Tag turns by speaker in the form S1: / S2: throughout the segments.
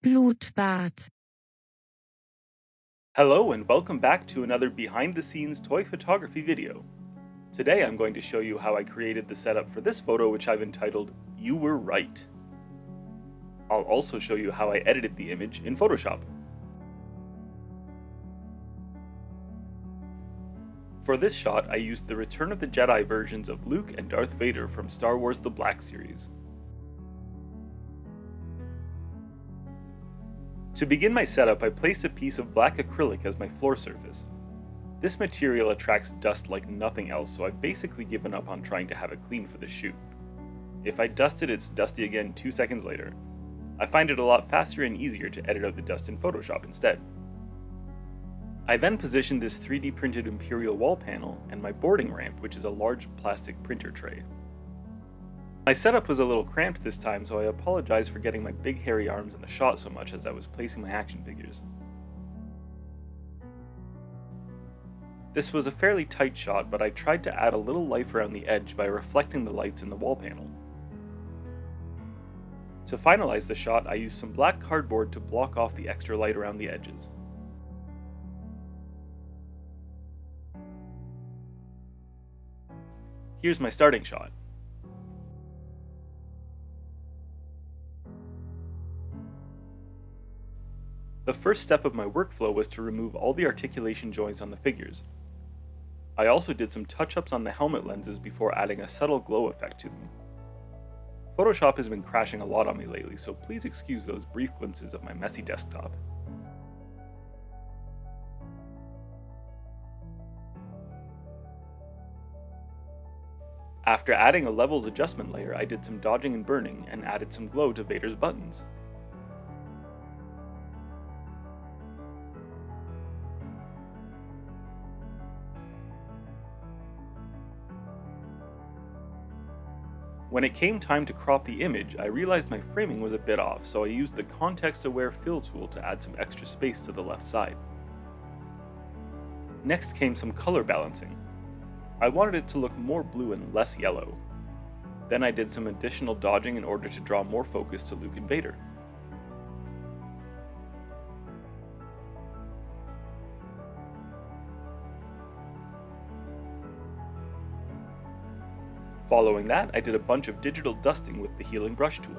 S1: Blutbad.
S2: Hello and welcome back to another behind-the-scenes toy photography video. Today I'm going to show you how I created the setup for this photo, which I've entitled, "You Were Right." I'll also show you how I edited the image in Photoshop. For this shot, I used the Return of the Jedi versions of Luke and Darth Vader from Star Wars The Black Series. To begin my setup, I placed a piece of black acrylic as my floor surface. This material attracts dust like nothing else, so I've basically given up on trying to have it clean for the shoot. If I dust it, it's dusty again 2 seconds later. I find it a lot faster and easier to edit out the dust in Photoshop instead. I then positioned this 3D printed Imperial wall panel and my boarding ramp, which is a large plastic printer tray. My setup was a little cramped this time, so I apologize for getting my big hairy arms in the shot so much as I was placing my action figures. This was a fairly tight shot, but I tried to add a little life around the edge by reflecting the lights in the wall panel. To finalize the shot, I used some black cardboard to block off the extra light around the edges. Here's my starting shot. The first step of my workflow was to remove all the articulation joints on the figures. I also did some touch-ups on the helmet lenses before adding a subtle glow effect to them. Photoshop has been crashing a lot on me lately, so please excuse those brief glimpses of my messy desktop. After adding a levels adjustment layer, I did some dodging and burning and added some glow to Vader's buttons. When it came time to crop the image, I realized my framing was a bit off, so I used the context-aware fill tool to add some extra space to the left side. Next came some color balancing. I wanted it to look more blue and less yellow. Then I did some additional dodging in order to draw more focus to Luke and Vader. Following that, I did a bunch of digital dusting with the healing brush tool.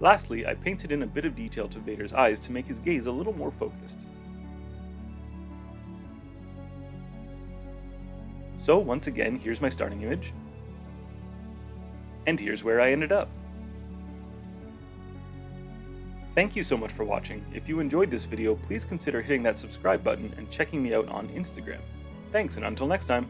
S2: Lastly, I painted in a bit of detail to Vader's eyes to make his gaze a little more focused. So once again, here's my starting image. And here's where I ended up. Thank you so much for watching. If you enjoyed this video, please consider hitting that subscribe button and checking me out on Instagram. Thanks, and until next time.